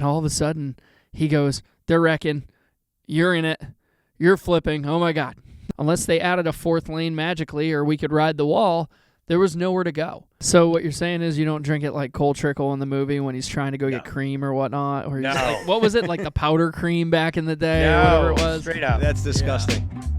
And all of a sudden, he goes, they're wrecking. You're in it. You're flipping. Oh, my God. Unless they added a fourth lane magically or we could ride the wall, there was nowhere to go. So what you're saying is you don't drink it like Cole Trickle in the movie when he's trying to go get cream or whatnot? Or he's like, what was it, like the powder cream back in the day or whatever it was? Straight up. That's disgusting. Yeah.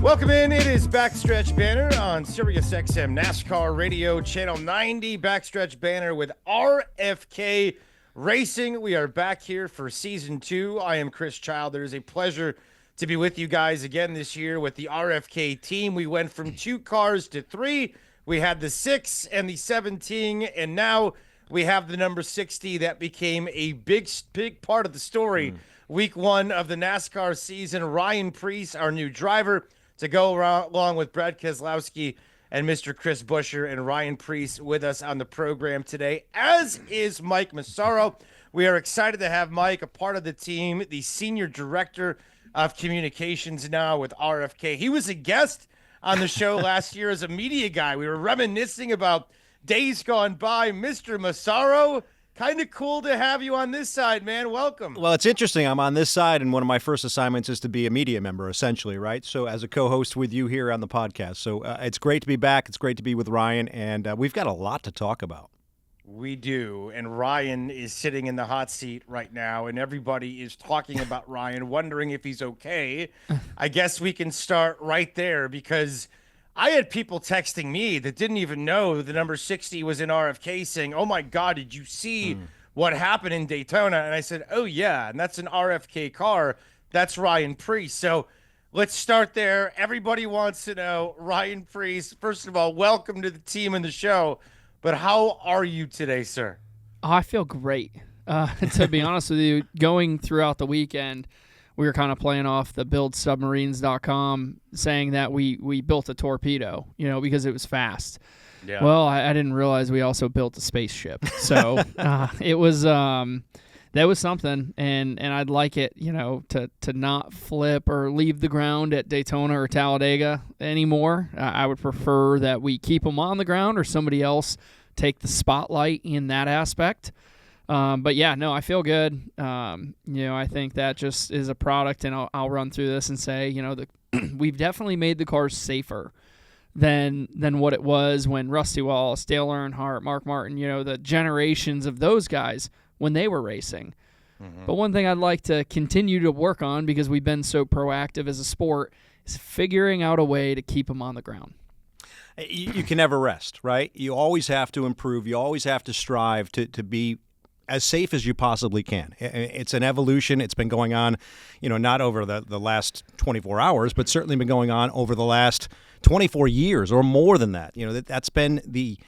Welcome in. It is Backstretch Banter on Sirius XM NASCAR Radio, Channel 90. Backstretch Banter with RFK Racing. We are back here for Season 2. I am Chris Child. It is a pleasure to be with you guys again this year with the RFK team. We went from 2 cars to 3. We had the 6 and the 17, and now we have the number 60 that became a big part of the story. Week 1 of the NASCAR season. Ryan Preece, our new driver, to go along with Brad Keselowski and Mr. Chris Buescher, and Ryan Preece with us on the program today, as is Mike Massaro. We are excited to have Mike, a part of the team, the Senior Director of Communications now with RFK. He was a guest on the show last year as a media guy. We were reminiscing about days gone by. Mr. Massaro, kind of cool to have you on this side, man. Welcome. Well, it's interesting. I'm on this side, and one of my first assignments is to be a media member, essentially, right? So as a co-host with you here on the podcast. So it's great to be back. It's great to be with Ryan, and we've got a lot to talk about. We do, and Ryan is sitting in the hot seat right now, and everybody is talking about Ryan, wondering if he's okay. I guess we can start right there, because I had people texting me that didn't even know the number 60 was in RFK saying, oh, my God, did you see what happened in Daytona? And I said, oh, yeah, and that's an RFK car. That's Ryan Preece. So let's start there. Everybody wants to know, Ryan Preece, first of all, welcome to the team and the show. But how are you today, sir? Oh, I feel great. To be honest with you, going throughout the weekend, we were kind of playing off the buildsubmarines.com saying that we built a torpedo, because it was fast. Yeah. Well, I didn't realize we also built a spaceship. So it was that was something, and I'd like it, to not flip or leave the ground at Daytona or Talladega anymore. I would prefer that we keep them on the ground or somebody else take the spotlight in that aspect. But yeah, no, I feel good. I think that just is a product, and I'll run through this and say, we've definitely made the cars safer than what it was when Rusty Wallace, Dale Earnhardt, Mark Martin, the generations of those guys when they were racing. Mm-hmm. But one thing I'd like to continue to work on, because we've been so proactive as a sport, is figuring out a way to keep them on the ground. You can never rest, right? You always have to improve. You always have to strive to be as safe as you possibly can. It's an evolution. It's been going on, not over the last 24 hours, but certainly been going on over the last 24 years or more than that. That's been the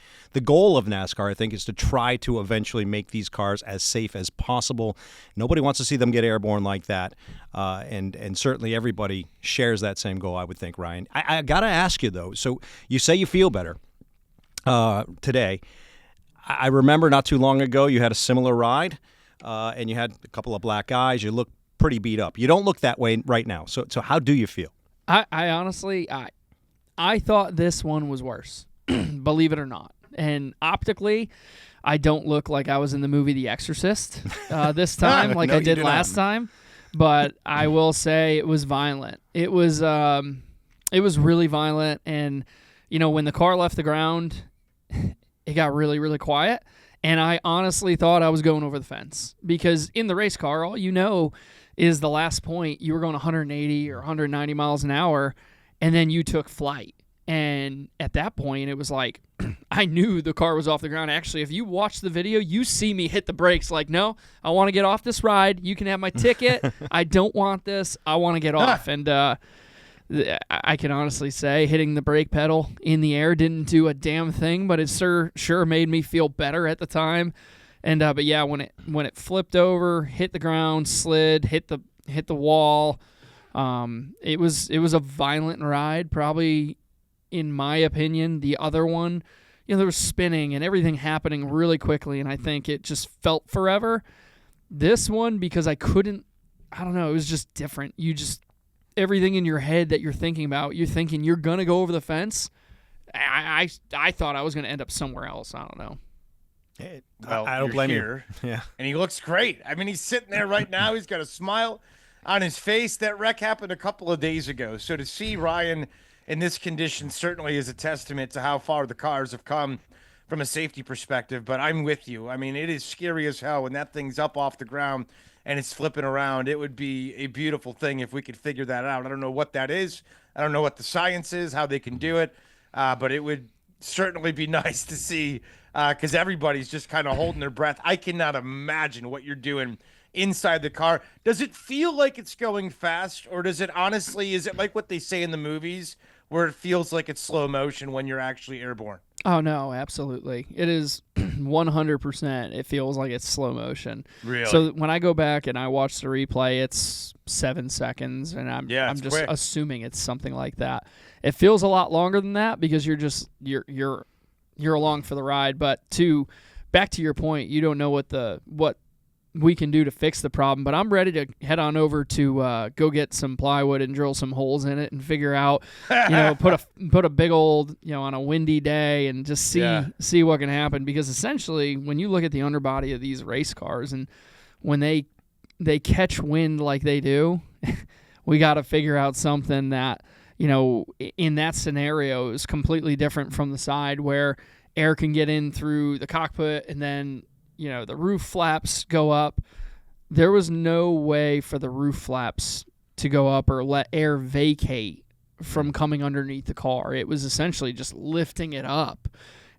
goal of NASCAR, I think, is to try to eventually make these cars as safe as possible. Nobody wants to see them get airborne like that. And certainly everybody shares that same goal, I would think, Ryan. I got to ask you, though. So you say you feel better today. I remember not too long ago you had a similar ride, and you had a couple of black eyes. You look pretty beat up. You don't look that way right now. So how do you feel? I honestly, I thought this one was worse, believe it or not. And optically, I don't look like I was in the movie The Exorcist this time, like I did last time. But I will say it was violent. It was really violent, and when the car left the ground, it got really, really quiet, and I honestly thought I was going over the fence, because in the race car, all is the last point. You were going 180 or 190 miles an hour, and then you took flight. And at that point, it was like, I knew the car was off the ground. Actually, if you watch the video, you see me hit the brakes like, no, I want to get off this ride. You can have my ticket. I don't want this. I want to get off. And I can honestly say hitting the brake pedal in the air didn't do a damn thing, but it sure made me feel better at the time. And but yeah, when it flipped over, hit the ground, slid, hit the wall, it was a violent ride. Probably, in my opinion, the other one, there was spinning and everything happening really quickly, and I think it just felt forever. This one, because I don't know, it was just different. Everything in your head that you're thinking about, you're thinking you're going to go over the fence. I thought I was going to end up somewhere else. I don't know. Well, I don't blame you. Yeah. And he looks great. I mean, he's sitting there right now. He's got a smile on his face. That wreck happened a couple of days ago. So to see Ryan in this condition certainly is a testament to how far the cars have come from a safety perspective. But I'm with you. I mean, it is scary as hell when that thing's up off the ground and it's flipping around. It would be a beautiful thing if we could figure that out. I don't know what that is. I don't know what the science is, how they can do it. But it would certainly be nice to see, because everybody's just kind of holding their breath. I cannot imagine what you're doing inside the car. Does it feel like it's going fast, or does it honestly, is it like what they say in the movies where it feels like it's slow motion when you're actually airborne? Oh, no, absolutely. It is 100%. It feels like it's slow motion. Really? So when I go back and I watch the replay, it's 7 seconds, and I'm just quick. assuming it's something like that. It feels a lot longer than that because you're along for the ride. But back to your point, you don't know what we can do to fix the problem. But I'm ready to head on over to go get some plywood and drill some holes in it and figure out, put a big old, on a windy day and just see what can happen. Because essentially, when you look at the underbody of these race cars and when they catch wind like they do, we got to figure out something that, in that scenario is completely different from the side where air can get in through the cockpit and then, the roof flaps go up. There was no way for the roof flaps to go up or let air vacate from coming underneath the car. It was essentially just lifting it up.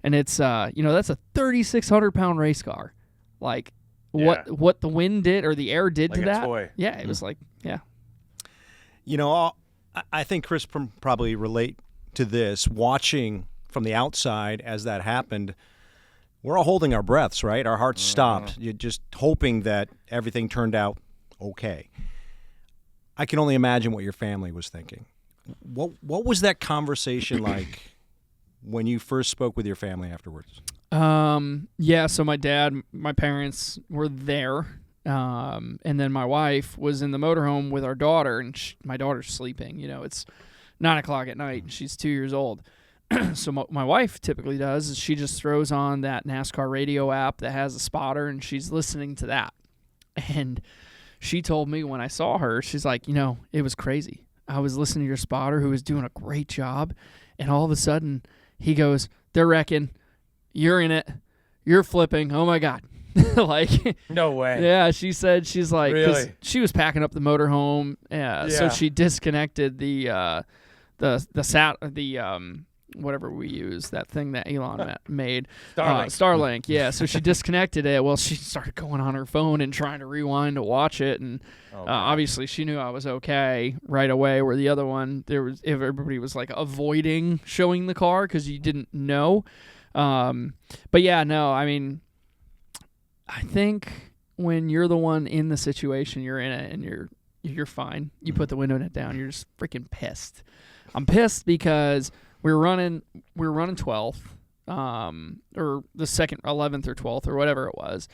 And it's, that's a 3,600-pound race car. Like, what the wind did or the air did like to that. Toy. Yeah, it was like, yeah. I think Chris probably relate to this. Watching from the outside as that happened, we're all holding our breaths, right? Our hearts stopped. You're just hoping that everything turned out okay. I can only imagine what your family was thinking. What was that conversation like when you first spoke with your family afterwards? So my parents were there. And then my wife was in the motorhome with our daughter, and my daughter's sleeping. It's 9:00 at night, and she's 2 years old. So my wife typically does is she just throws on that NASCAR radio app that has a spotter, and she's listening to that. And she told me when I saw her, she's like, it was crazy. I was listening to your spotter who was doing a great job, and all of a sudden he goes, "They're wrecking. You're in it. You're flipping. Oh my God." Like, no way. Yeah, she said she's like, really? She was packing up the motorhome, so she disconnected the whatever we use, that thing that Elon made, Starlink. Yeah, so she disconnected it. Well, she started going on her phone and trying to rewind to watch it, and obviously she knew I was okay right away. Where the other one, everybody was like avoiding showing the car because you didn't know. But yeah, no, I mean, I think when you're the one in the situation, you're in it, and you're fine. You put the window net down, you're just freaking pissed. I'm pissed because we were running 12th, or the second 11th or 12th or whatever it was,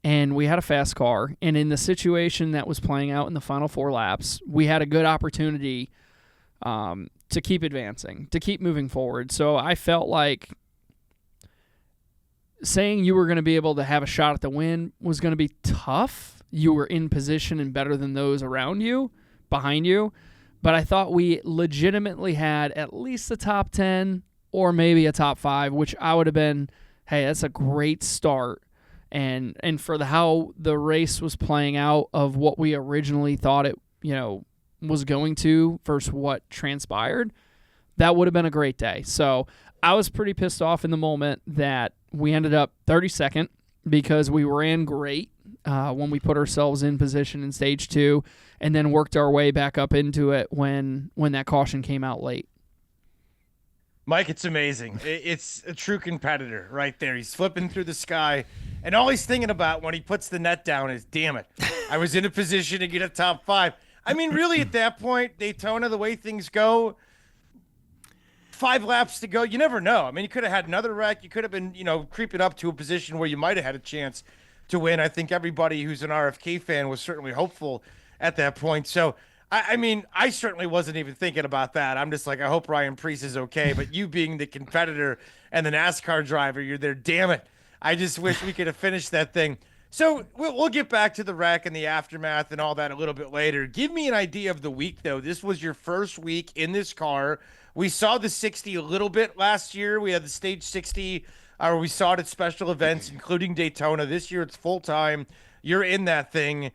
and we had a fast car. And in the situation that was playing out in the final 4 laps, we had a good opportunity to keep advancing, to keep moving forward. So I felt like saying you were going to be able to have a shot at the win was going to be tough. You were in position and better than those around you, behind you. But I thought we legitimately had at least a top 10 or maybe a top 5, which I would have been, hey, that's a great start. And for how the race was playing out of what we originally thought it, was going to versus what transpired, that would have been a great day. So I was pretty pissed off in the moment that we ended up 32nd because we ran great when we put ourselves in position in stage 2, and then worked our way back up into it when that caution came out late. Mike, it's amazing. It's a true competitor right there. He's flipping through the sky, and all he's thinking about when he puts the net down is, damn it, I was in a position to get a top 5. I mean, really, at that point, Daytona, the way things go, 5 laps to go, you never know. I mean, you could have had another wreck. You could have been, creeping up to a position where you might have had a chance to win. I think everybody who's an RFK fan was certainly hopeful at that point. So I mean, I certainly wasn't even thinking about that. I'm just like, I hope Ryan Preece is okay. But you being the competitor and the NASCAR driver, you're there. Damn it. I just wish we could have finished that thing. So we'll get back to the wreck and the aftermath and all that a little bit later. Give me an idea of the week, though. This was your first week in this car. We saw the 60 a little bit last year. We had the stage 60, or we saw it at special events, including Daytona. This year it's full time. You're in that thing.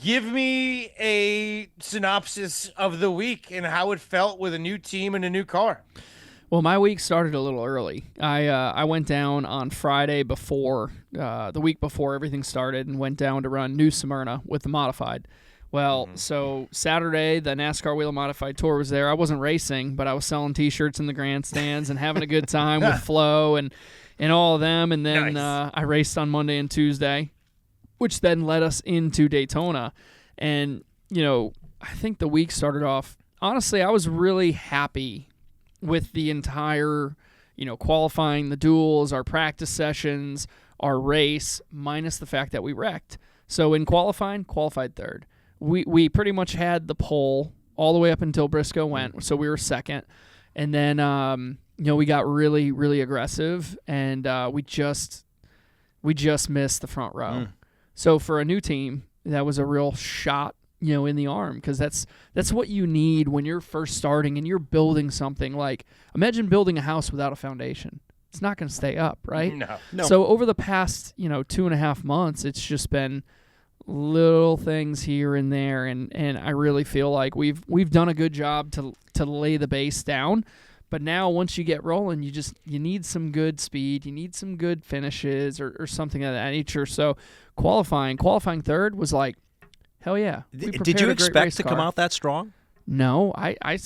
Give me a synopsis of the week and how it felt with a new team and a new car. Well, my week started a little early. I went down on Friday before, the week before everything started, and went down to run New Smyrna with the modified. Well, so Saturday, the NASCAR Wheel Modified Tour was there. I wasn't racing, but I was selling T-shirts in the grandstands and having a good time with Flo and all of them. And then Nice. I raced on Monday and Tuesday, which then led us into Daytona. And, I think the week started off, honestly, I was really happy with the entire, qualifying, the duels, our practice sessions, our race, minus the fact that we wrecked. So in qualifying, qualified third. We pretty much had the pole all the way up until Briscoe went, so we were second. And then, we got really, really aggressive, and we just missed the front row. So for a new team, that was a real shot, in the arm, because that's what you need when you're first starting and you're building something. Like, imagine building a house without a foundation. It's not going to stay up, right? No. So over the past, 2.5 months, it's just been little things here and there, and I really feel like we've done a good job to lay the base down. But now once you get rolling, you need some good speed, you need some good finishes or something of that nature. So qualifying third was like, hell yeah. Did you expect to come out that strong? No, I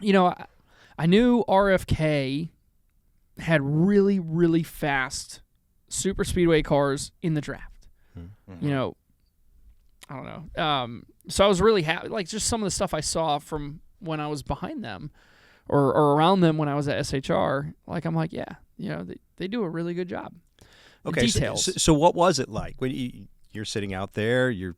knew RFK had really, really fast super speedway cars in the draft. I don't know. So I was really happy. Like, just some of the stuff I saw from when I was behind them or around them when I was at SHR, like, I'm like, yeah, they do a really good job. The Okay, details. so what was it like when you're sitting out there, you're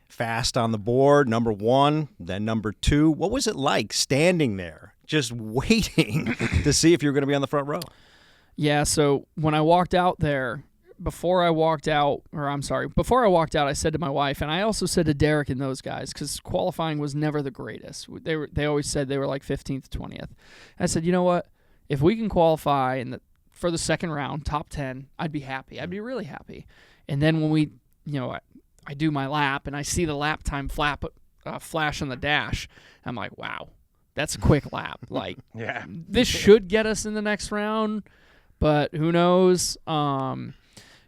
fast on the board, number one, then number two? What was it like standing there just waiting to see if you're going to be on the front row? Yeah, so when I walked out there, before I walked out, I said to my wife, and I also said to Derek and those guys, because qualifying was never the greatest. They always said they were like 15th, 20th. I said, you know what? If we can qualify for the second round, top 10, I'd be happy. I'd be really happy. And then when we, I do my lap and I see the lap time flash on the dash, I'm like, wow, that's a quick lap. Like, Yeah. this should get us in the next round, but who knows?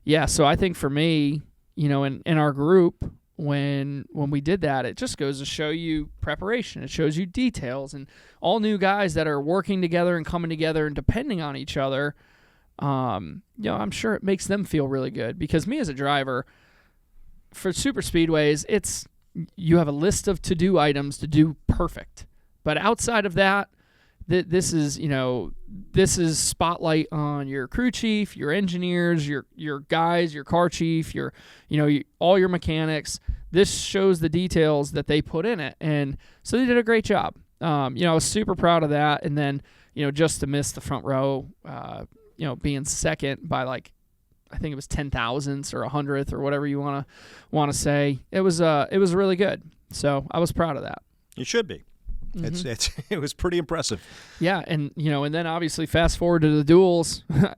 Yeah, so I think for me, in our group, when we did that, it just goes to show you preparation. It shows you details, and all new guys that are working together and coming together and depending on each other. I'm sure it makes them feel really good, because me as a driver, for super speedways, you have a list of to-do items to do perfect. But outside of that, this is spotlight on your crew chief, your engineers, your guys, your car chief, all your mechanics. This shows the details that they put in it, and so they did a great job. I was super proud of that, and then just to miss the front row, being second by like, I think it was 10,000ths or 100th or whatever you want to say. It was really good. So I was proud of that. You should be. It was pretty impressive. Yeah, and and then obviously fast forward to the duels, out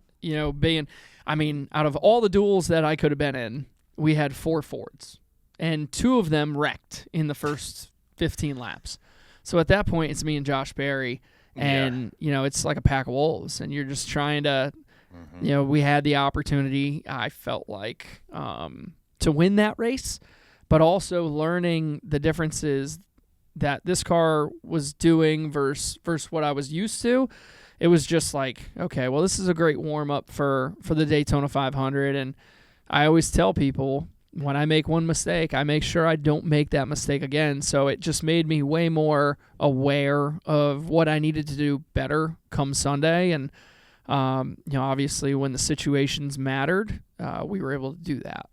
of all the duels that I could have been in, we had 4 Fords, and 2 of them wrecked in the first 15 laps. So at that point, it's me and Josh Berry, and it's like a pack of wolves, and you're just trying to, we had the opportunity, I felt like, to win that race, but also learning the differences that this car was doing versus what I was used to. It was just like, okay, well, this is a great warm-up for the Daytona 500, and I always tell people, when I make one mistake, I make sure I don't make that mistake again. So it just made me way more aware of what I needed to do better come Sunday, and obviously when the situations mattered, we were able to do that.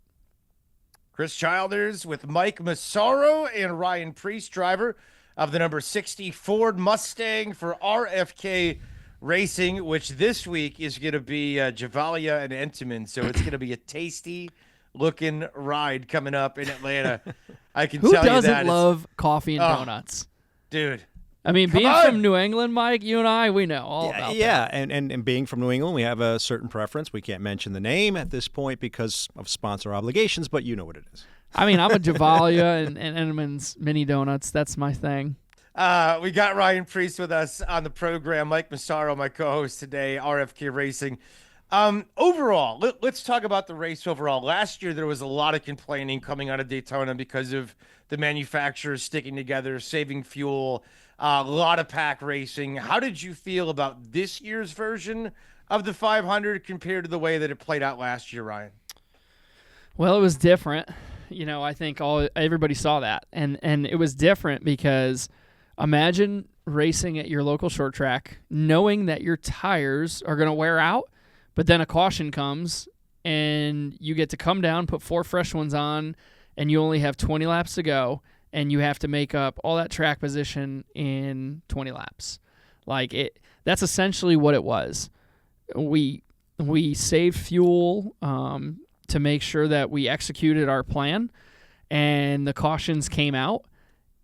Chris Childers with Mike Massaro and Ryan Preece, driver of the number 60 Ford Mustang for RFK Racing, which this week is going to be Javalia and Entenmann. So it's going to be a tasty looking ride coming up in Atlanta. I can Who tell you that. Who doesn't love coffee and donuts? Dude. I mean, being from New England, Mike, you and I, we know all about that. Yeah, and being from New England, we have a certain preference. We can't mention the name at this point because of sponsor obligations, but you know what it is. I mean, I'm a Javalia and Entenmann's mini donuts. That's my thing. We got Ryan Preece with us on the program. Mike Massaro, my co-host today, RFK Racing. Overall, let's talk about the race overall. Last year, there was a lot of complaining coming out of Daytona because of the manufacturers sticking together, saving fuel, a lot of pack racing. How did you feel about this year's version of the 500 compared to the way that it played out last year, Ryan? Well, it was different. I think everybody saw that. And it was different because imagine racing at your local short track, knowing that your tires are going to wear out, but then a caution comes and you get to come down, put 4 fresh ones on, and you only have 20 laps to go, and you have to make up all that track position in 20 laps. That's essentially what it was. We saved fuel to make sure that we executed our plan, and the cautions came out,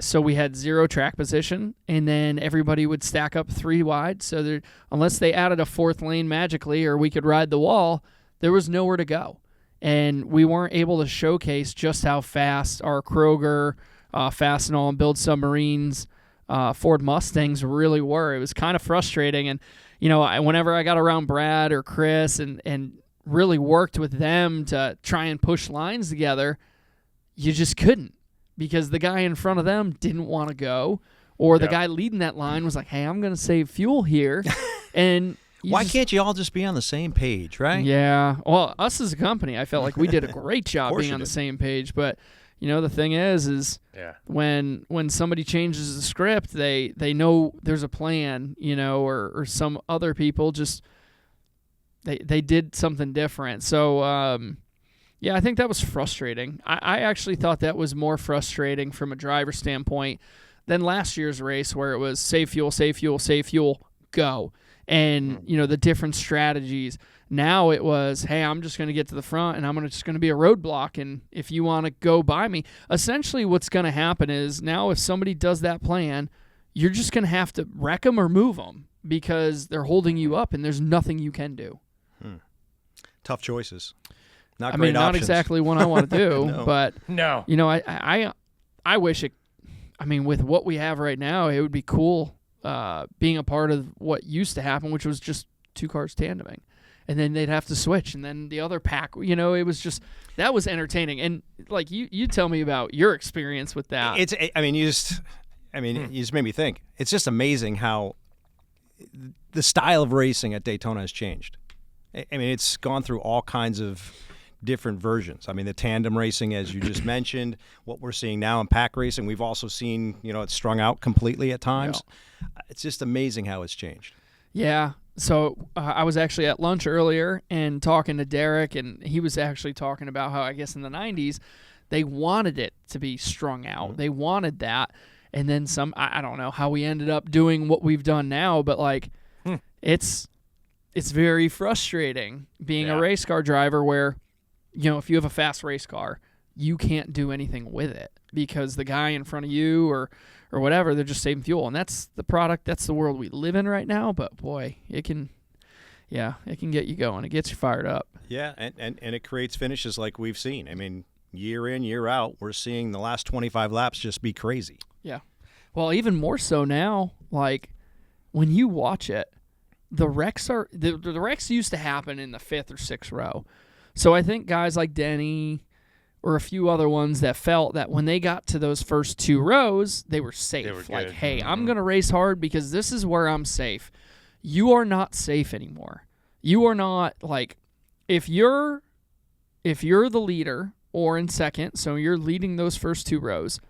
so we had 0 track position, and then everybody would stack up 3 wide, so unless they added a 4th lane magically or we could ride the wall, there was nowhere to go. And we weren't able to showcase just how fast our Kroger, Fastenal, and Build Submarines Ford Mustangs really were. It was kind of frustrating, and whenever I got around Brad or Chris and really worked with them to try and push lines together, you just couldn't, because the guy in front of them didn't want to go, or the guy leading that line was like, hey, I'm going to save fuel here. And why can't you all just be on the same page, right? Yeah. Well, us as a company, I felt like we did a great job being on the same page. But, the thing is when somebody changes the script, they know there's a plan, or some other people just they did something different. So, I think that was frustrating. I actually thought that was more frustrating from a driver standpoint than last year's race, where it was save fuel, save fuel, save fuel, go. And, the different strategies. Now it was, hey, I'm just going to get to the front, and I'm just going to be a roadblock, and if you want to go by me. Essentially what's going to happen is now if somebody does that plan, you're just going to have to wreck them or move them because they're holding you up, and there's nothing you can do. Tough choices. Not I great mean, not options. exactly what I want to do, No. but, No. I wish it, with what we have right now, it would be cool being a part of what used to happen, which was just 2 cars tandeming, and then they'd have to switch, and then the other pack, it was just, that was entertaining. And you tell me about your experience with that. You just made me think. It's just amazing how the style of racing at Daytona has changed. It's gone through all kinds of different versions. The tandem racing, as you just mentioned, what we're seeing now in pack racing, we've also seen, it's strung out completely at times. Yeah. It's just amazing how it's changed. Yeah. So I was actually at lunch earlier and talking to Derek, and he was actually talking about how, I guess in the 90s, they wanted it to be strung out. Mm-hmm. They wanted that. And then some, I don't know how we ended up doing what we've done now, but it's very frustrating being a race car driver where, if you have a fast race car, you can't do anything with it because the guy in front of you or whatever, they're just saving fuel. And that's the product, that's the world we live in right now. But boy, it can get you going. It gets you fired up. Yeah, and it creates finishes like we've seen. Year in, year out, we're seeing the last 25 laps just be crazy. Yeah. Well, even more so now, when you watch it, the wrecks used to happen in the 5th or 6th row. So I think guys like Denny or a few other ones that felt that when they got to those first 2 rows, they were safe. They were good. Hey, I'm going to race hard because this is where I'm safe. You are not safe anymore. You are not, if you're the leader or in second, so you're leading those first 2 rows,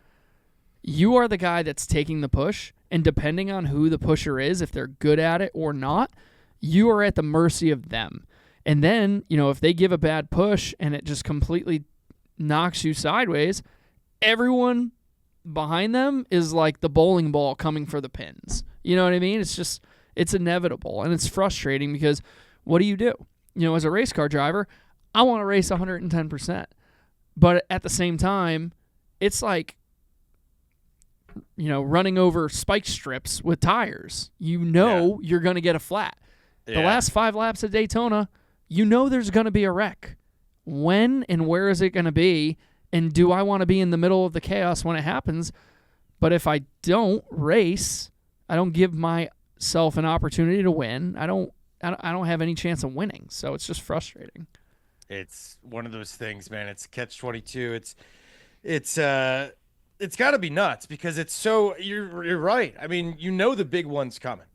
you are the guy that's taking the push, and depending on who the pusher is, if they're good at it or not, you are at the mercy of them. And then, if they give a bad push and it just completely knocks you sideways, everyone behind them is like the bowling ball coming for the pins. You know what I mean? It's inevitable, and it's frustrating because what do? As a race car driver, I want to race 110%. But at the same time, it's like, running over spike strips with tires. You're going to get a flat. The last 5 laps of Daytona, there's going to be a wreck. When and where is it going to be? And do I want to be in the middle of the chaos when it happens? But if I don't race, I don't give myself an opportunity to win. I don't have any chance of winning. So it's just frustrating. It's one of those things, man. It's catch-22. It's got to be nuts because it's so. You're right. I mean, the big one's coming.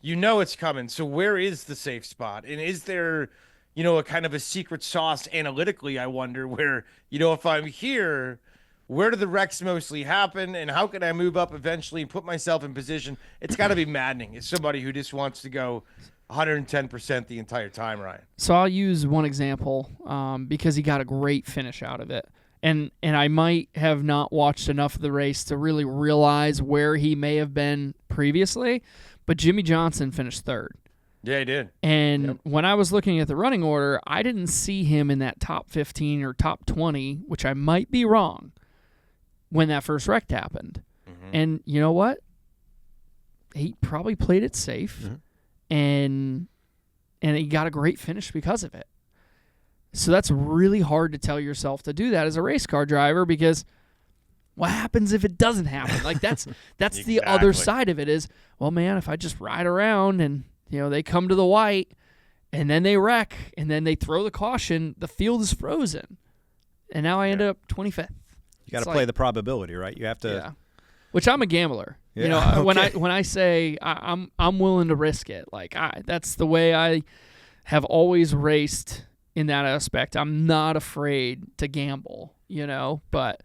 It's coming. So where is the safe spot? And is there, a kind of a secret sauce analytically? I wonder where, if I'm here, where do the wrecks mostly happen, and how can I move up eventually and put myself in position? It's got to be maddening as somebody who just wants to go 110% the entire time, Ryan. So I'll use one example because he got a great finish out of it. And I might have not watched enough of the race to really realize where he may have been previously, but Jimmy Johnson finished third. Yeah, he did. And when I was looking at the running order, I didn't see him in that top 15 or top 20, which I might be wrong, when that first wreck happened. Mm-hmm. And you know what? He probably played it safe, and he got a great finish because of it. So that's really hard to tell yourself to do that as a race car driver, because what happens if it doesn't happen? Like that's Exactly. The other side of it is, well, man, if I just ride around and they come to the white and then they wreck and then they throw the caution, the field is frozen, and now I end up 25th. You got to play the probability, right? You have to. Yeah. Which I'm a gambler. Yeah. Okay. When I say I'm willing to risk it. Like that's the way I have always raced in that aspect. I'm not afraid to gamble, but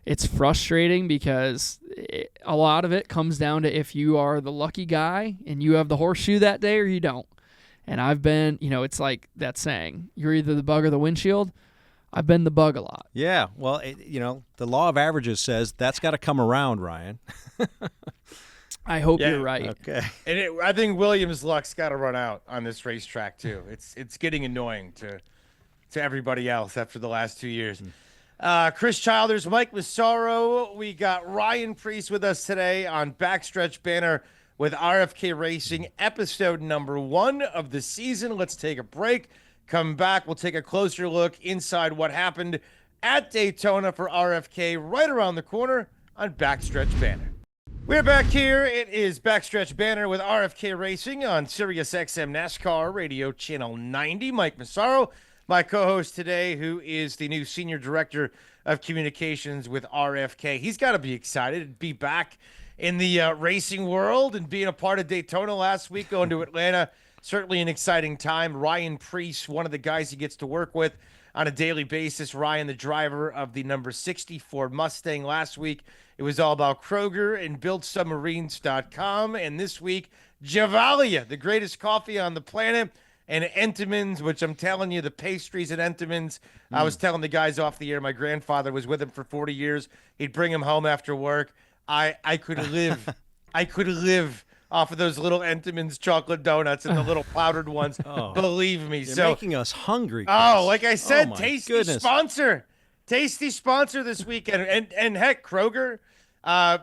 it's frustrating because a lot of it comes down to if you are the lucky guy and you have the horseshoe that day or you don't. And I've been, it's like that saying, you're either the bug or the windshield. I've been the bug a lot. Yeah, well, the law of averages says that's got to come around, Ryan. I hope you're right. Okay. And I think Williams' luck's got to run out on this racetrack too. It's getting annoying to everybody else after the last 2 years. Chris Childers, Mike Massaro. We got Ryan Preece with us today on Backstretch Banter with RFK Racing, episode number 1 of the season. Let's take a break. Come back. We'll take a closer look inside what happened at Daytona for RFK right around the corner on Backstretch Banter. We're back here. It is Backstretch Banter with RFK Racing on Sirius XM NASCAR Radio Channel 90. Mike Massaro, my co-host today, who is the new Senior Director of Communications with RFK. He's got to be excited to be back in the racing world and being a part of Daytona last week, going to Atlanta. Certainly an exciting time. Ryan Preece, one of the guys he gets to work with on a daily basis. Ryan, the driver of the number 64 Mustang last week. It was all about Kroger and BuiltSubmarines.com. And this week, Javalia, the greatest coffee on the planet, and Entenmann's, which I'm telling you, the pastries at Entenmann's. I was telling the guys off the air, my grandfather was with him for 40 years. He'd bring him home after work. I could live. I could live off of those little Entenmann's chocolate donuts and the little powdered ones. Oh, believe me. You're making us hungry, Chris. Oh, like I said, tasty sponsor this weekend. And heck, Kroger.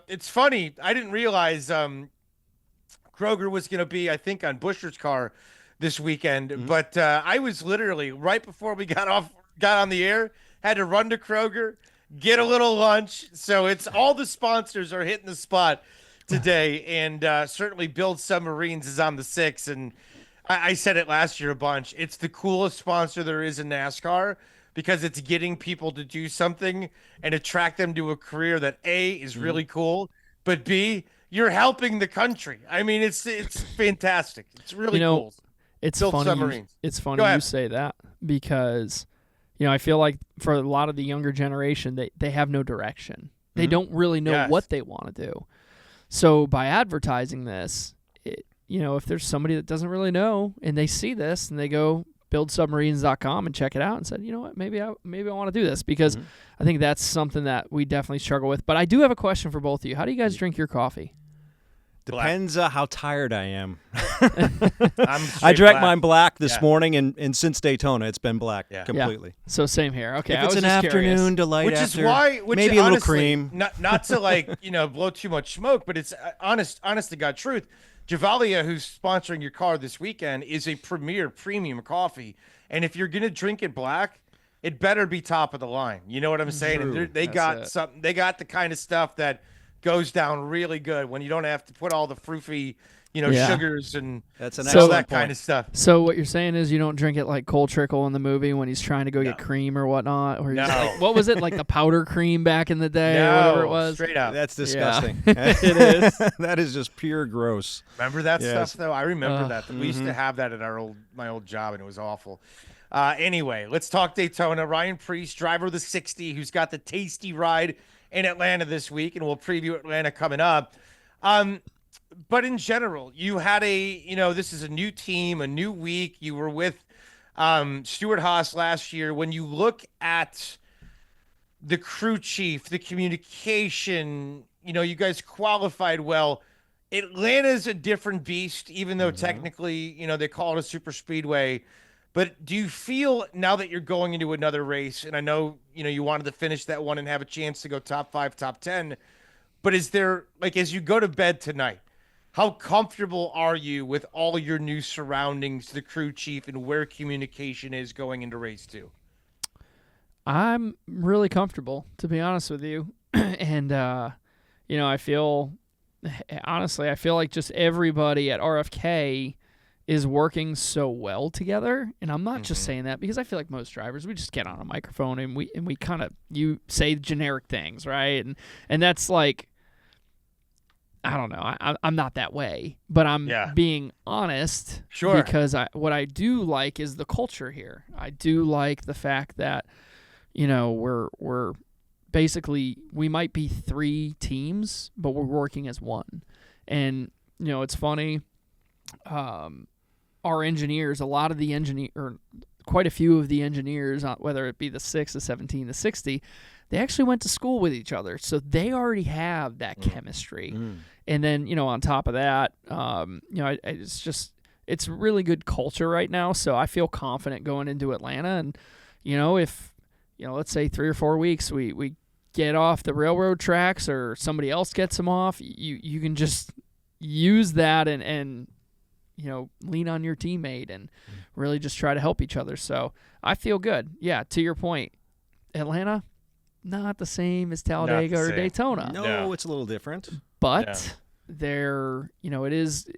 It's funny. I didn't realize Kroger was going to be, I think, on Buescher's car this weekend. Mm-hmm. But I was literally, right before we got on the air, had to run to Kroger, get a little lunch. So it's all the sponsors are hitting the spot today, and certainly Build Submarines is on the 6. And I said it last year a bunch. It's the coolest sponsor there is in NASCAR because it's getting people to do something and attract them to a career that A, is really cool, but B, you're helping the country. I mean, it's fantastic. It's really cool. It's Build funny. Submarines. It's funny you say that because, I feel like for a lot of the younger generation, they have no direction. They don't really know what they want to do. So by advertising this, if there's somebody that doesn't really know and they see this and they go, buildsubmarines.com and check it out and said, you know what, maybe I want to do this because I think that's something that we definitely struggle with. But I do have a question for both of you. How do you guys drink your coffee? Depends how tired I am. I'm I drank black. mine black this morning, and since Daytona, it's been black completely. Yeah. So same here. Okay, If it's an afternoon to light Which after, is why, maybe a little honestly, cream. Not to like blow too much smoke, but it's honest to God truth. Javalia, who's sponsoring your car this weekend, is a premier premium coffee, and if you're gonna drink it black, it better be top of the line. You know what I'm saying? True. And they got something. They got the kind of stuff that goes down really good when you don't have to put all the froofy, sugars and That's an all excellent that point. kind of stuff. So what you're saying is you don't drink it like Cole Trickle in the movie when he's trying to go get cream or whatnot, or he's like, what was it, like the powder cream back in the day or whatever it was? Straight up. That's disgusting. It is. That is just pure gross. Remember that Yes. stuff though? I remember that. We used to have that at my old job, and it was awful. Anyway, let's talk Daytona. Ryan Preece, driver of the 60, who's got the tasty ride in Atlanta this week, and we'll preview Atlanta coming up. But in general, you had this is a new team, a new week. You were with Stuart Haas last year. When you look at the crew chief, the communication, you guys qualified well. Atlanta's a different beast, even though technically, they call it a super speedway. But do you feel now that you're going into another race, and I know, you wanted to finish that one and have a chance to go top 5, top 10, but is there, as you go to bed tonight, how comfortable are you with all your new surroundings, the crew chief, and where communication is going into race 2? I'm really comfortable, to be honest with you. And, I feel like just everybody at RFK is working so well together. And I'm not just saying that because I feel like most drivers, we just get on a microphone and we kind of, you say generic things, right? And that's like, I don't know. I'm not that way, but I'm being honest. Sure. Because what I do like is the culture here. I do like the fact that, we're basically, we might be 3 teams, but we're working as one. And, it's funny. Our engineers, quite a few of the engineers, whether it be the 6, the 17, the 60, they actually went to school with each other. So they already have that chemistry. And then, on top of that, it's really good culture right now. So I feel confident going into Atlanta. And, if, let's say 3 or 4 weeks, we get off the railroad tracks or somebody else gets them off, you can just use that and lean on your teammate and really just try to help each other. So I feel good. Yeah, to your point, Atlanta, not the same as Talladega or Daytona. No, it's a little different. But it's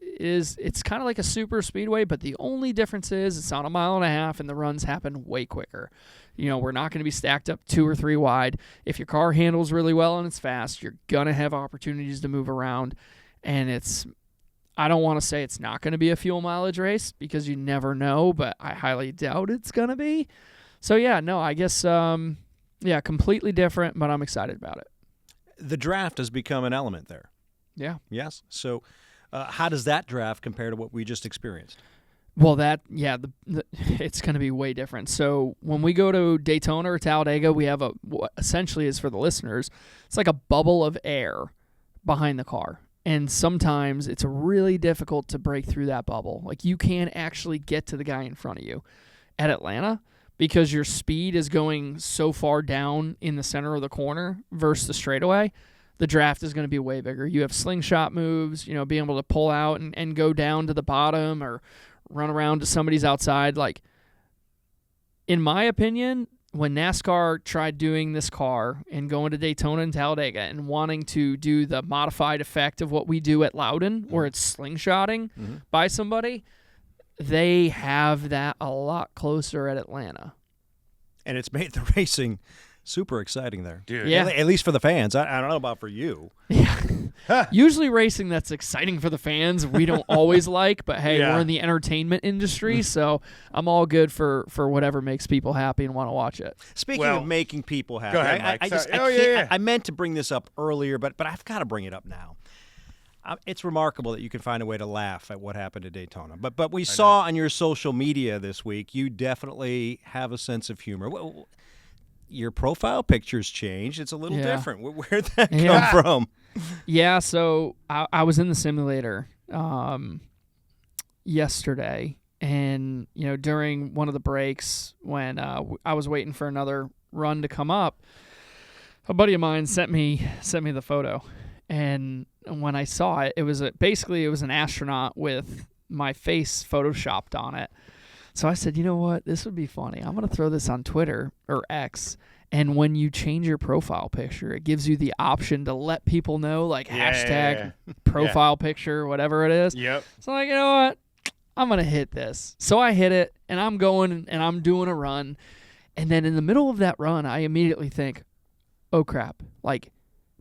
kind of like a super speedway, but the only difference is it's on 1.5 miles and the runs happen way quicker. We're not going to be stacked up 2 or 3 wide. If your car handles really well and it's fast, you're going to have opportunities to move around. And I don't want to say it's not going to be a fuel mileage race because you never know, but I highly doubt it's going to be. So, I guess, completely different, but I'm excited about it. The draft has become an element there. Yeah. Yes. So how does that draft compare to what we just experienced? Well, it's going to be way different. So when we go to Daytona or Talladega, we have what essentially is for the listeners, it's like a bubble of air behind the car. And sometimes it's really difficult to break through that bubble. Like you can't actually get to the guy in front of you. At Atlanta, because your speed is going so far down in the center of the corner versus the straightaway, the draft is going to be way bigger. You have slingshot moves, being able to pull out and go down to the bottom or run around to somebody's outside. Like, in my opinion, when NASCAR tried doing this car and going to Daytona and Talladega and wanting to do the modified effect of what we do at Loudon, where it's slingshotting by somebody, they have that a lot closer at Atlanta. And it's made the racing super exciting there. Dude. Yeah. At least for the fans. I don't know about for you. Yeah. Usually racing that's exciting for the fans we don't always like, but hey, we're in the entertainment industry, so I'm all good for whatever makes people happy and want to watch it. Speaking of making people happy, go ahead, Mike. I meant to bring this up earlier, but I've got to bring it up now. it's remarkable that you can find a way to laugh at what happened at Daytona. But we saw on your social media this week, you definitely have a sense of humor. Your profile picture's changed. It's a little different. Where'd that come from? Yeah, so I was in the simulator yesterday, and during one of the breaks when I was waiting for another run to come up, a buddy of mine sent me the photo, and when I saw it, it was basically an astronaut with my face photoshopped on it. So I said, you know what, this would be funny. I'm going to throw this on Twitter or X, and when you change your profile picture, it gives you the option to let people know, like hashtag profile picture, whatever it is. Yep. So I'm like, you know what, I'm going to hit this. So I hit it, and I'm going, and I'm doing a run, and then in the middle of that run, I immediately think, oh crap, like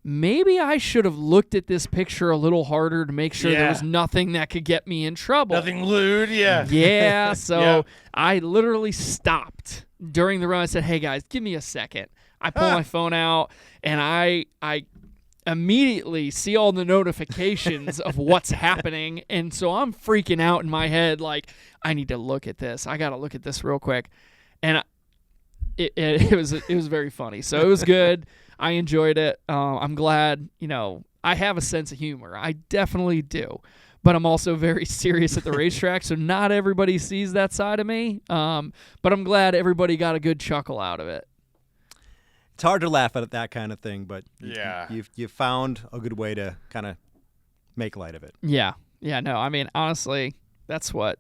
maybe I should have looked at this picture a little harder to make sure there was nothing that could get me in trouble. Nothing lewd, yeah. Yeah, so I literally stopped during the run. I said, hey guys, give me a second. I pull my phone out, and I immediately see all the notifications of what's happening, and so I'm freaking out in my head like, I need to look at this. I got to look at this real quick. And it was very funny. So it was good. I enjoyed it. I'm glad, I have a sense of humor. I definitely do. But I'm also very serious at the racetrack, so not everybody sees that side of me. But I'm glad everybody got a good chuckle out of it. It's hard to laugh at that kind of thing, but you found a good way to kind of make light of it. Yeah. Yeah, no, I mean, honestly, that's what...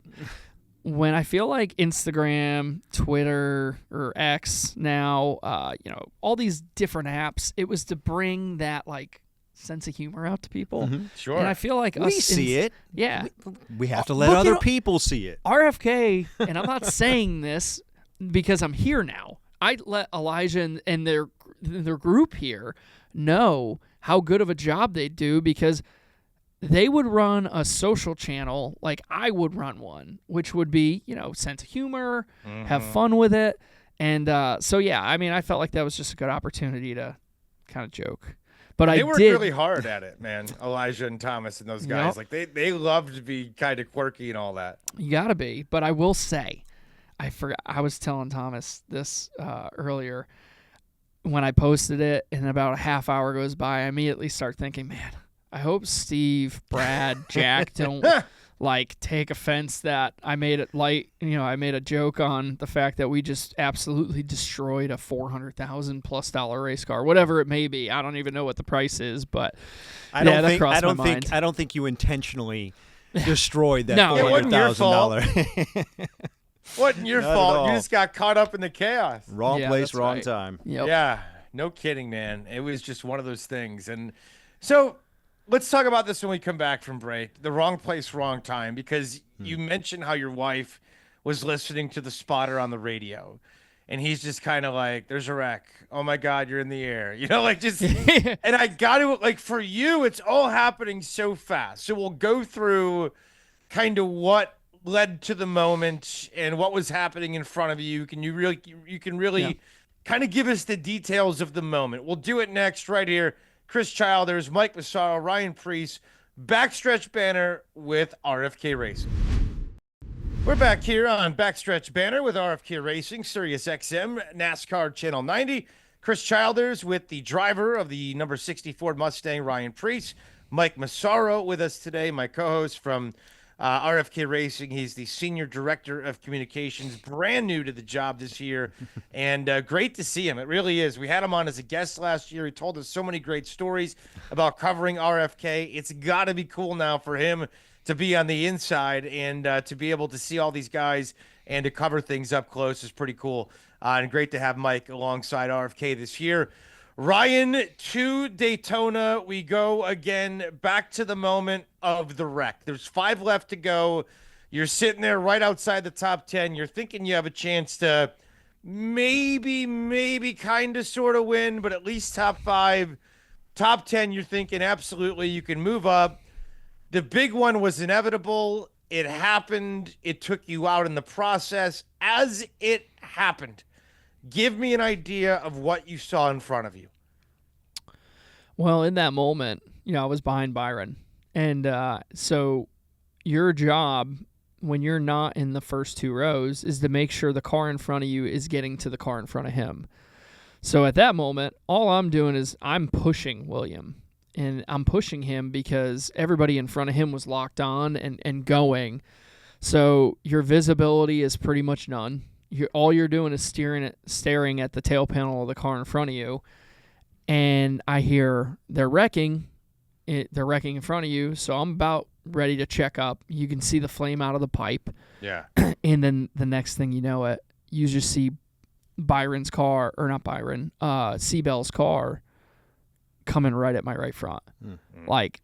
When I feel like Instagram, Twitter, or X now, all these different apps, it was to bring that like sense of humor out to people. Mm-hmm. Sure. And I feel like we see it. Yeah. We have to let other people see it. RFK, and I'm not saying this because I'm here now. I let Elijah and their group here know how good of a job they do, because they would run a social channel like I would run one, which would be, sense of humor, have fun with it. And so, yeah, I mean, I felt like that was just a good opportunity to kind of joke. But they worked really hard at it, man. Elijah and Thomas and those guys. Like they love to be kind of quirky and all that. You got to be. But I will say, I was telling Thomas this earlier when I posted it, and about a half hour goes by, I immediately start thinking, man, I hope Steve, Brad, Jack don't take offense that I made it light. I made a joke on the fact that we just absolutely destroyed a $400,000+ race car, whatever it may be. I don't even know what the price is, but I don't think you intentionally destroyed that $400,000. Wasn't your fault. You just got caught up in the chaos. Wrong place, wrong time. Yep. Yeah, no kidding, man. It was just one of those things. And so let's talk about this when we come back from break. The wrong place, wrong time, because you mentioned how your wife was listening to the spotter on the radio, and he's just kind of like, there's a wreck. Oh, my God, you're in the air. And I got to, for you, it's all happening so fast. So we'll go through kind of what led to the moment and what was happening in front of you. You can really kind of give us the details of the moment. We'll do it next right here. Chris Childers, Mike Massaro, Ryan Preece, Backstretch Banter with RFK Racing. We're back here on Backstretch Banter with RFK Racing, Sirius XM, NASCAR Channel 90. Chris Childers with the driver of the number 60 Ford Mustang, Ryan Preece. Mike Massaro with us today, my co-host from RFK Racing. He's the Senior Director of Communications, brand new to the job this year, and great to see him. It really is. We had him on as a guest last year. He told us so many great stories about covering RFK. It's got to be cool now for him to be on the inside and to be able to see all these guys and to cover things up close is pretty cool. And great to have Mike alongside RFK this year. Ryan, to Daytona we go again, back to the moment of the wreck. There's 5 left to go. You're sitting there right outside the top 10. You're thinking you have a chance to maybe kind of sort of win, but at least top 5. Top 10, you're thinking absolutely you can move up. The big one was inevitable. It happened. It took you out in the process. As it happened, give me an idea of what you saw in front of you. Well, in that moment, I was behind Byron, And so your job when you're not in the first two rows is to make sure the car in front of you is getting to the car in front of him. So at that moment, all I'm doing is I'm pushing William. And I'm pushing him because everybody in front of him was locked on and going. So your visibility is pretty much none. All you're doing is staring at the tail panel of the car in front of you. And I hear they're wrecking. They're wrecking in front of you. So I'm about ready to check up. You can see the flame out of the pipe. Yeah. And then the next thing you know it, you just see Byron's car, or not Byron, Seabell's car coming right at my right front. Mm-hmm. Like,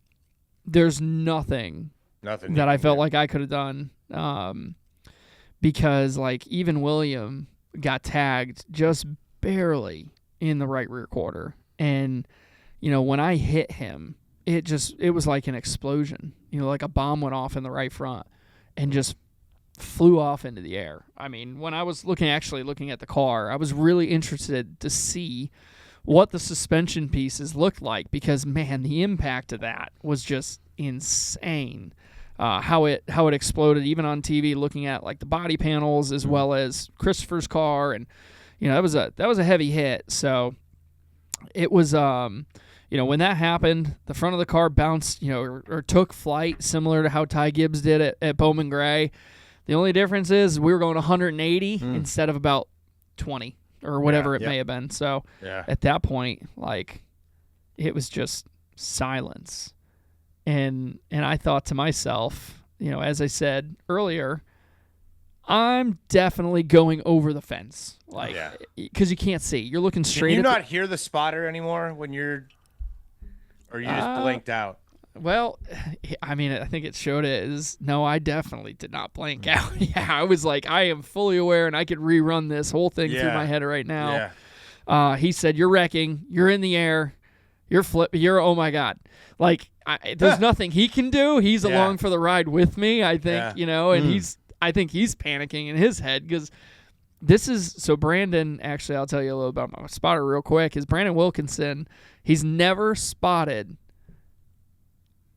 there's nothing that I felt like I could have done. Because, like, even William got tagged just barely in the right rear quarter. And, you know, when I hit him, it was like an explosion. You know, like a bomb went off in the right front and just flew off into the air. I mean, when I was looking at the car, I was really interested to see what the suspension pieces looked like because, man, the impact of that was just insane. How it exploded, even on TV, looking at like the body panels as well as Christopher's car, and you know that was a heavy hit. So it was, you know, when that happened, the front of the car bounced, you know, or took flight, similar to how Ty Gibbs did at Bowman Gray. The only difference is we were going 180 instead of about 20 or whatever it may have been. So at that point, like, it was just silence. And I thought to myself, you know, as I said earlier, I'm definitely going over the fence, like, because you can't see. You're looking straight. Can you not hear the spotter anymore when you're, or you just blanked out? Well, I mean, I think it showed it as no. I definitely did not blank out. Yeah, I was like, I am fully aware, and I could rerun this whole thing through my head right now. Yeah. He said, "You're wrecking. You're in the air. You're oh my god!" Like, there's nothing he can do. He's along for the ride with me, I think, you know, and I think he's panicking in his head because this is, so Brandon, actually, I'll tell you a little about my spotter real quick, is Brandon Wilkinson. He's never spotted,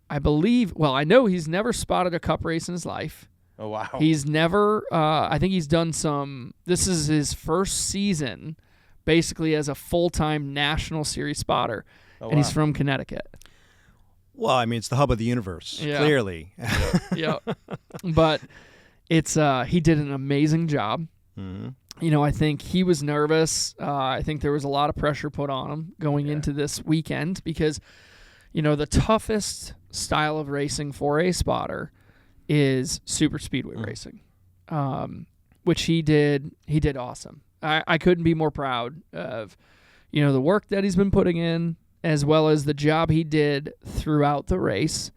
I know he's never spotted a cup race in his life. Oh, wow. He's never, I think he's done this is his first season basically as a full-time National Series spotter, and he's from Connecticut. Well, I mean, it's the hub of the universe, clearly. Yeah. But it's he did an amazing job. Mm-hmm. You know, I think he was nervous. I think there was a lot of pressure put on him going into this weekend because, you know, the toughest style of racing for a spotter is super speedway racing, which he did awesome. I couldn't be more proud of, you know, the work that he's been putting in, as well as the job he did throughout the race.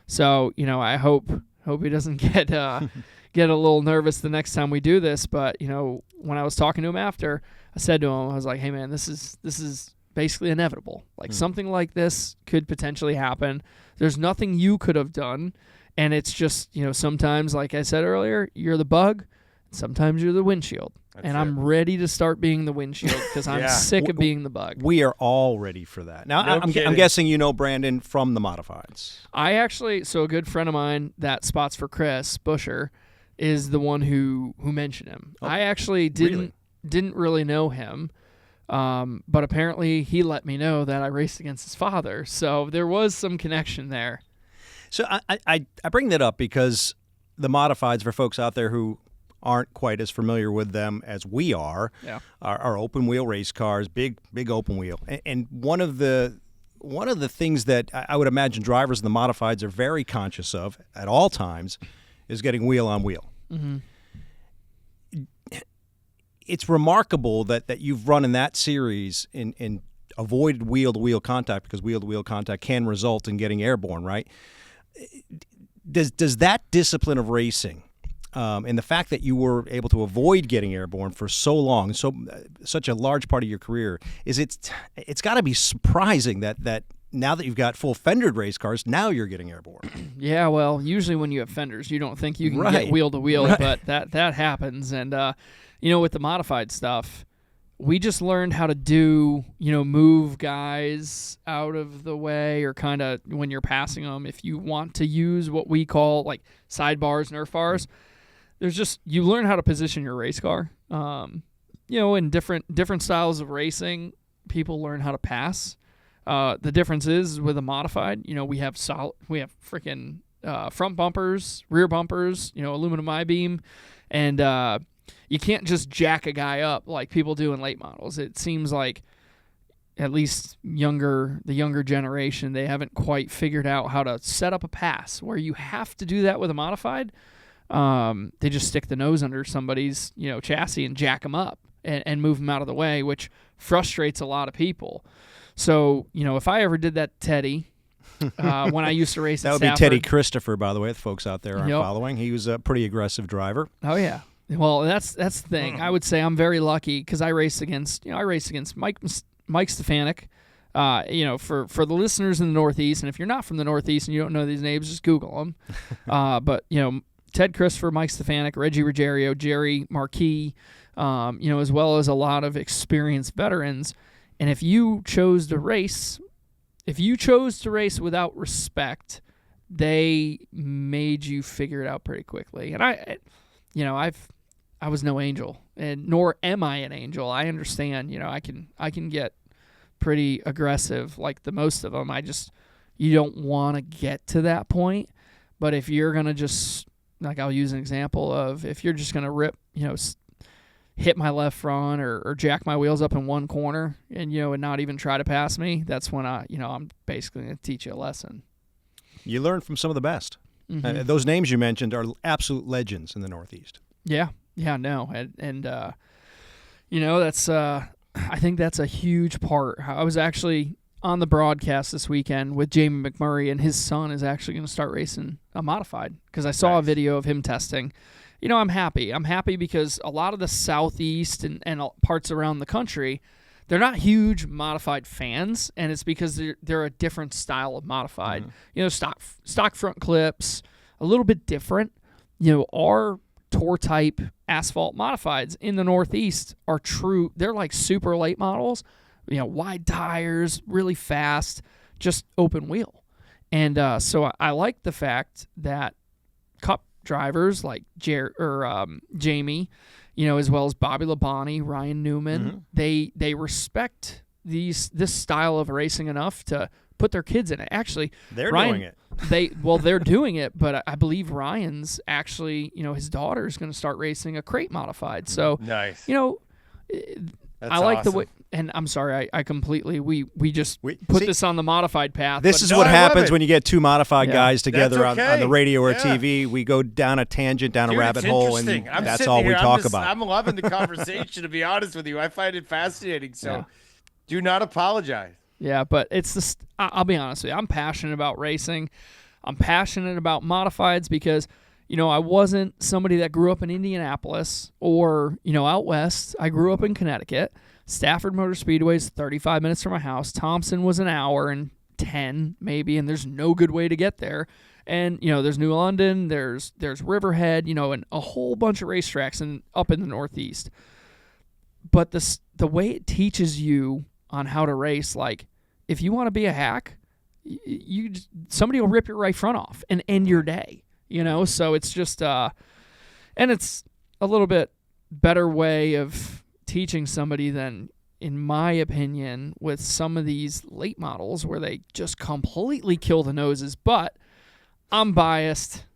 So, you know, I hope he doesn't get a little nervous the next time we do this. But, you know, when I was talking to him after, I said to him, I was like, hey, man, this is basically inevitable. Like, something like this could potentially happen. There's nothing you could have done. And it's just, you know, sometimes, like I said earlier, you're the bug. Sometimes you're the windshield. I'm ready to start being the windshield because I'm sick of being the bug. We are all ready for that. Now, I'm guessing you know Brandon from the Modifieds. So a good friend of mine that spots for Chris Busher is the one who mentioned him. Oh, I actually didn't really know him, but apparently he let me know that I raced against his father. So there was some connection there. So I bring that up because the Modifieds, for folks out there who aren't quite as familiar with them as we are, are open wheel race cars, big open wheel. And one of the things that I would imagine drivers in the Modifieds are very conscious of at all times is getting wheel on wheel. Mm-hmm. It's remarkable that you've run in that series and avoided wheel-to-wheel contact because wheel-to-wheel contact can result in getting airborne, right? Does that discipline of racing and the fact that you were able to avoid getting airborne for so long, such a large part of your career, it's got to be surprising that now that you've got full fendered race cars, now you're getting airborne. Yeah, well, usually when you have fenders, you don't think you can get wheel to wheel, but that happens. And you know, with the modified stuff, we just learned how to do, move guys out of the way, or kind of when you're passing them, if you want to use what we call like sidebars, Nerf bars, you learn how to position your race car. In different styles of racing, people learn how to pass. The difference is with a modified, we have freaking front bumpers, rear bumpers, aluminum I-beam, and you can't just jack a guy up like people do in late models. It seems like at least the younger generation, they haven't quite figured out how to set up a pass where you have to do that with a modified. They just stick the nose under somebody's, chassis and jack them up and move them out of the way, which frustrates a lot of people. So, if I ever did that to Teddy, when I used to race that at would Stafford, be Teddy Christopher, by the way, if folks out there aren't following. He was a pretty aggressive driver. Oh, yeah. Well, that's the thing. I would say I'm very lucky because I race against Mike Stefanik. For the listeners in the Northeast, and if you're not from the Northeast and you don't know these names, just Google them. But Ted Christopher, Mike Stefanik, Reggie Ruggiero, Jerry Marquis, as well as a lot of experienced veterans. And if you chose to race without respect, they made you figure it out pretty quickly. And I was no angel, and nor am I an angel. I understand, I can get pretty aggressive like the most of them. You don't want to get to that point. But if you're going to just, like, I'll use an example of, if you're just going to rip, hit my left front or jack my wheels up in one corner and not even try to pass me, that's when I'm basically going to teach you a lesson. You learn from some of the best. Mm-hmm. Those names you mentioned are absolute legends in the Northeast. Yeah, no, and that's I think that's a huge part. I was actually on the broadcast this weekend with Jamie McMurray, and his son is actually going to start racing a modified because I saw a video of him testing. I'm happy. I'm happy because a lot of the Southeast and parts around the country, they're not huge modified fans, and it's because they're a different style of modified. Mm-hmm. Stock front clips, a little bit different. Our tour type asphalt modifieds in the Northeast are true. They're like super late models, wide tires, really fast, just open wheel. And so I like the fact that Cup drivers like Jamie, as well as Bobby Labonte, Ryan Newman, mm-hmm. they respect this style of racing enough to put their kids in it. Actually, they're doing it. They're doing it, but I believe Ryan's actually, his daughter is going to start racing a crate modified. So nice. I like awesome. The way, and I'm sorry, I completely we put this on the modified path. This is what happens when you get two modified guys together on the radio or TV. We go down a tangent, down a rabbit hole, and that's all we talk about. I'm loving the conversation, to be honest with you. I find it fascinating. So do not apologize. Yeah, but it's I'll be honest with you. I'm passionate about racing. I'm passionate about modifieds because, I wasn't somebody that grew up in Indianapolis or, out west. I grew up in Connecticut. Stafford Motor Speedway is 35 minutes from my house. Thompson was an hour and 10 maybe, and there's no good way to get there. And, there's New London, there's Riverhead, and a whole bunch of racetracks up in the Northeast. But the way it teaches you on how to race, like, if you want to be a hack, somebody will rip your right front off and end your day, So it's just, and it's a little bit better way of teaching somebody than, in my opinion, with some of these late models where they just completely kill the noses. But I'm biased.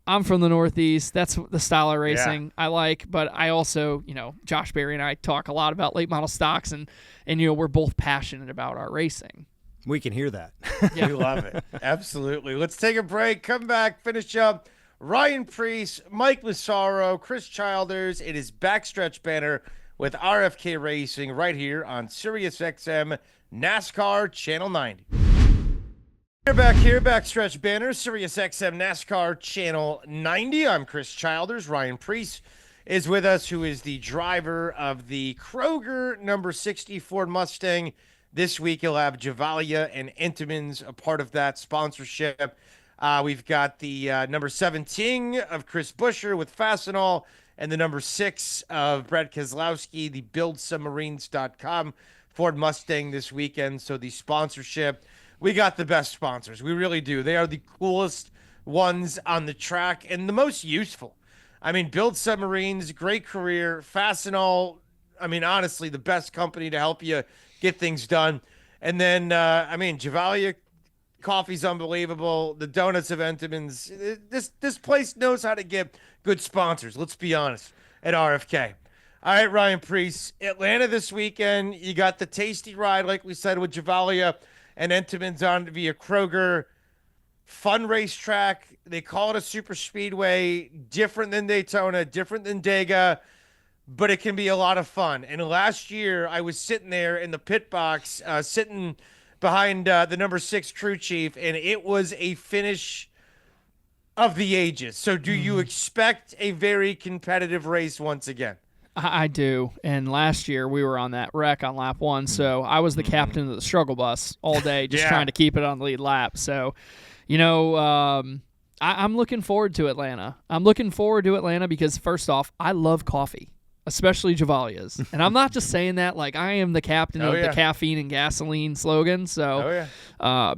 I'm from the Northeast. That's the style of racing I like. But I also, Josh Berry and I talk a lot about late model stocks, and we're both passionate about our racing. We can hear that. Yeah. We love it. Absolutely. Let's take a break. Come back. Finish up. Ryan Preece, Mike Massaro, Chris Childers. It is Backstretch Banter with RFK Racing right here on SiriusXM NASCAR Channel 90. We're back here, Backstretch Banter, SiriusXM NASCAR Channel 90. I'm Chris Childers. Ryan Preece is with us, who is the driver of the Kroger number 60 Ford Mustang. This week, he'll have Javalia and Entenmann's a part of that sponsorship. We've got the number 17 of Chris Buescher with Fastenal, and the number 6 of Brett Keselowski, the buildsubmarines.com Ford Mustang this weekend. So the sponsorship, we got the best sponsors. We really do. They are the coolest ones on the track and the most useful. I mean, Build Submarines, great career, Fastenal. I mean, honestly, the best company to help you get things done. And then, Javalia coffee's unbelievable. The donuts of Entenmann's. This place knows how to get good sponsors. Let's be honest. At RFK. All right, Ryan Preece. Atlanta this weekend. You got the tasty ride, like we said, with Javalia and Entenmann's on via Kroger. Fun racetrack. They call it a super speedway. Different than Daytona. Different than Dega. But it can be a lot of fun. And last year, I was sitting there in the pit box, sitting behind the number 6 crew chief, and it was a finish of the ages. So do you expect a very competitive race once again? I do. And last year, we were on that wreck on lap 1, so I was the captain of the struggle bus all day, just trying to keep it on the lead lap. So, I'm looking forward to Atlanta. I'm looking forward to Atlanta because, first off, I love coffee, especially Javalia's. And I'm not just saying that like I am the captain of the caffeine and gasoline slogan. So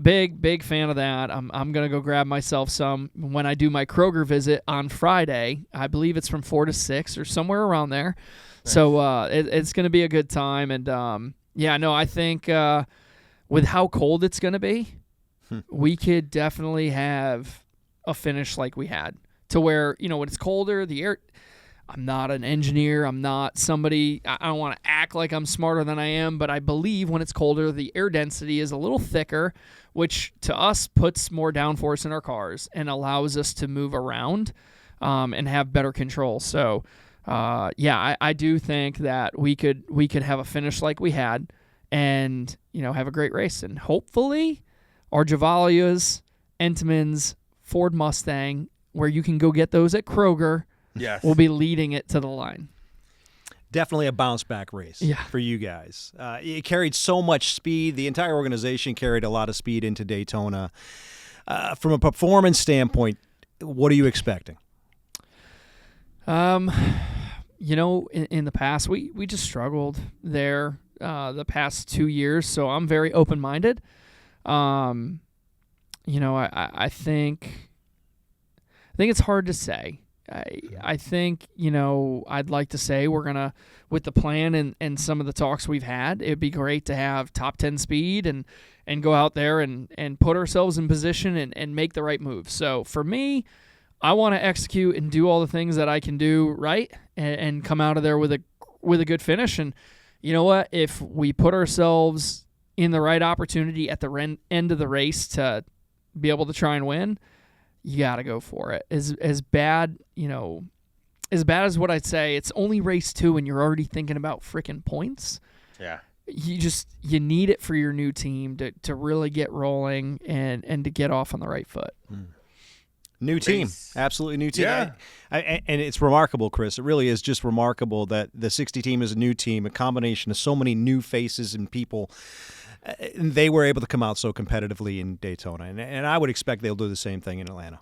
big fan of that. I'm going to go grab myself some when I do my Kroger visit on Friday. I believe it's from 4 to 6 or somewhere around there. Nice. So it's going to be a good time. And, I think with how cold it's going to be, we could definitely have a finish like we had to where, when it's colder, the air... I'm not an engineer. I'm not somebody, I don't want to act like I'm smarter than I am, but I believe when it's colder, the air density is a little thicker, which to us puts more downforce in our cars and allows us to move around and have better control. So, I do think that we could have a finish like we had and, have a great race. And hopefully our Javalia's, Entenmann's, Ford Mustang, where you can go get those at Kroger, we'll be leading it to the line. Definitely a bounce-back race for you guys. It carried so much speed. The entire organization carried a lot of speed into Daytona. From a performance standpoint, what are you expecting? In the past, we just struggled there the past 2 years, so I'm very open-minded. I think it's hard to say. I think, I'd like to say we're going to, with the plan and some of the talks we've had, it'd be great to have top 10 speed and go out there and put ourselves in position and make the right move. So for me, I want to execute and do all the things that I can do right and come out of there with a good finish. And you know what? If we put ourselves in the right opportunity at the end of the race to be able to try and win, you got to go for it. As bad as what I'd say, it's only race 2 and you're already thinking about freaking points. Yeah. You need it for your new team to really get rolling and to get off on the right foot. New team. Absolutely new team. Yeah. And it's remarkable, Chris. It really is just remarkable that the 60 team is a new team, a combination of so many new faces and people. They were able to come out so competitively in Daytona, and I would expect they'll do the same thing in Atlanta.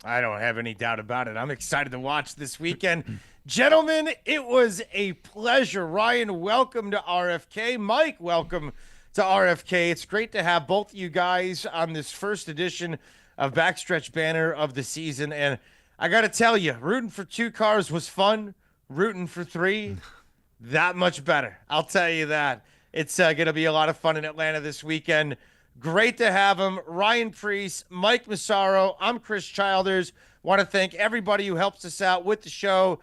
I don't have any doubt about it. I'm excited to watch this weekend. Gentlemen, it was a pleasure. Ryan, welcome to RFK. Mike, welcome to RFK. It's great to have both of you guys on this first edition of Backstretch Banner of the season, and I got to tell you, rooting for 2 cars was fun. Rooting for 3, that much better. I'll tell you that. It's going to be a lot of fun in Atlanta this weekend. Great to have them. Ryan Preece, Mike Massaro. I'm Chris Childers. Want to thank everybody who helps us out with the show.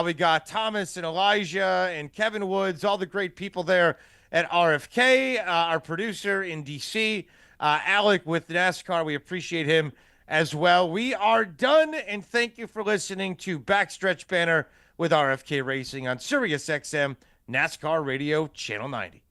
We got Thomas and Elijah and Kevin Woods, all the great people there at RFK. Our producer in D.C., Alec with NASCAR. We appreciate him as well. We are done, and thank you for listening to Backstretch Banner with RFK Racing on SiriusXM NASCAR Radio Channel 90.